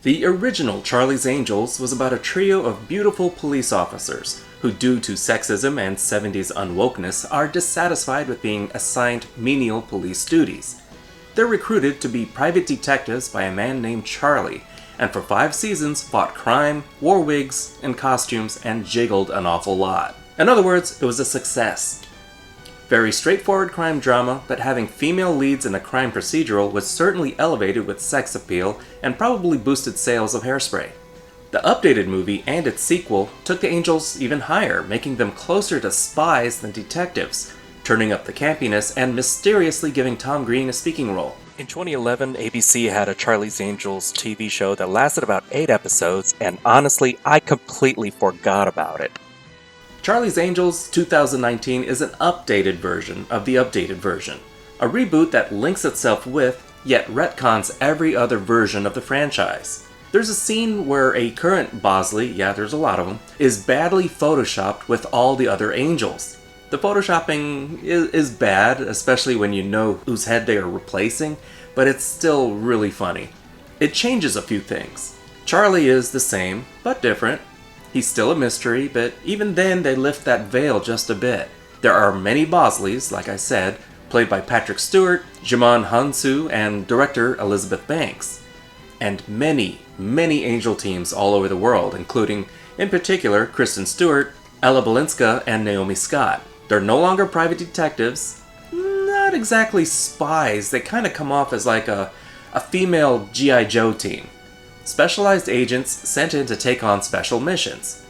The original Charlie's Angels was about a trio of beautiful police officers who, due to sexism and 70s unwokeness, are dissatisfied with being assigned menial police duties. They're recruited to be private detectives by a man named Charlie, and for 5 seasons fought crime, wore wigs and costumes, and jiggled an awful lot. In other words, it was a success. Very straightforward crime drama, but having female leads in a crime procedural was certainly elevated with sex appeal and probably boosted sales of Hairspray. The updated movie and its sequel took the Angels even higher, making them closer to spies than detectives, turning up the campiness and mysteriously giving Tom Green a speaking role. In 2011, ABC had a Charlie's Angels TV show that lasted about 8 episodes, and honestly, I completely forgot about it. Charlie's Angels 2019 is an updated version of the updated version, a reboot that links itself with, yet retcons every other version of the franchise. There's a scene where a current Bosley, yeah there's a lot of them, is badly photoshopped with all the other Angels. The photoshopping is bad, especially when you know whose head they are replacing, but it's still really funny. It changes a few things. Charlie is the same, but different. He's still a mystery, but even then they lift that veil just a bit. There are many Bosleys, like I said, played by Patrick Stewart, Jimon Hansu, and director Elizabeth Banks. And many, many Angel teams all over the world, including, in particular, Kristen Stewart, Ella Balinska, and Naomi Scott. They're no longer private detectives, not exactly spies, they kind of come off as like a female G.I. Joe team. Specialized agents sent in to take on special missions.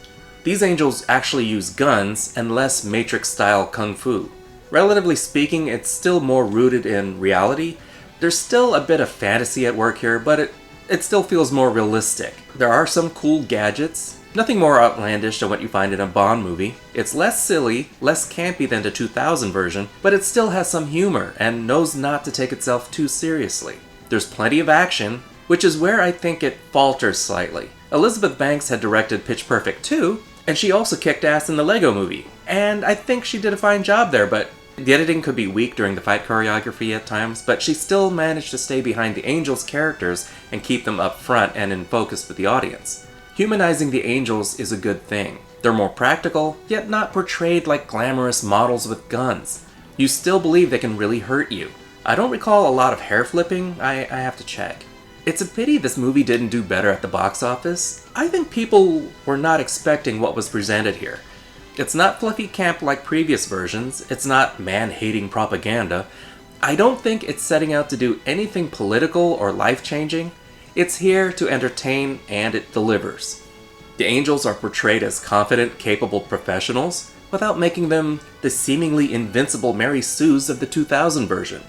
These Angels actually use guns and less Matrix-style kung fu. Relatively speaking, it's still more rooted in reality. There's still a bit of fantasy at work here, but it still feels more realistic. There are some cool gadgets, nothing more outlandish than what you find in a Bond movie. It's less silly, less campy than the 2000 version, but it still has some humor and knows not to take itself too seriously. There's plenty of action, which is where I think it falters slightly. Elizabeth Banks had directed Pitch Perfect 2, and she also kicked ass in the Lego Movie, and I think she did a fine job there, but the editing could be weak during the fight choreography at times, but she still managed to stay behind the Angels' characters and keep them up front and in focus with the audience. Humanizing the Angels is a good thing. They're more practical, yet not portrayed like glamorous models with guns. You still believe they can really hurt you. I don't recall a lot of hair flipping, I have to check. It's a pity this movie didn't do better at the box office. I think people were not expecting what was presented here. It's not fluffy camp like previous versions, it's not man-hating propaganda. I don't think it's setting out to do anything political or life-changing. It's here to entertain, and it delivers. The Angels are portrayed as confident, capable professionals, without making them the seemingly invincible Mary Sues of the 2000 version.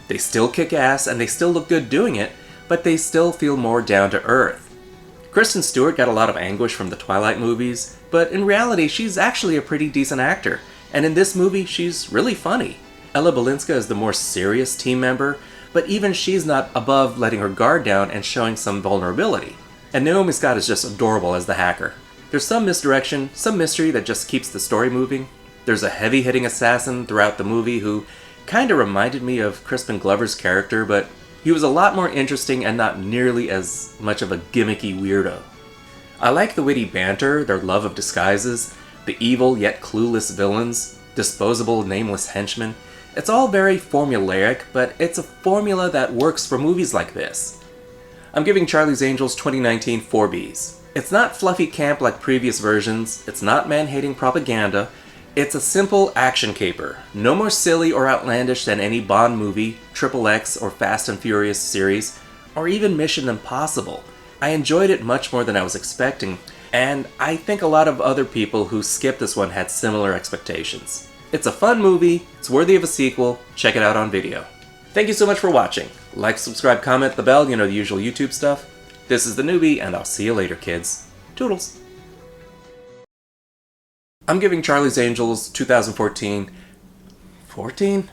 They still kick ass, and they still look good doing it, but they still feel more down to earth. Kristen Stewart got a lot of anguish from the Twilight movies, but in reality she's actually a pretty decent actor, and in this movie she's really funny. Ella Balinska is the more serious team member, but even she's not above letting her guard down and showing some vulnerability. And Naomi Scott is just adorable as the hacker. There's some misdirection, some mystery that just keeps the story moving. There's a heavy-hitting assassin throughout the movie who kinda reminded me of Crispin Glover's character, but he was a lot more interesting and not nearly as much of a gimmicky weirdo. I like the witty banter, their love of disguises, the evil yet clueless villains, disposable nameless henchmen. It's all very formulaic, but it's a formula that works for movies like this. I'm giving Charlie's Angels 2019 4 Bs. It's not fluffy camp like previous versions, it's not man-hating propaganda, it's a simple action caper. No more silly or outlandish than any Bond movie, XXX, or Fast and Furious series, or even Mission Impossible. I enjoyed it much more than I was expecting, and I think a lot of other people who skipped this one had similar expectations. It's a fun movie, it's worthy of a sequel, check it out on video. Thank you so much for watching. Like, subscribe, comment, the bell, you know the usual YouTube stuff. This is theNewBee, and I'll see you later, kids. Toodles. I'm giving Charlie's Angels 2014... 14?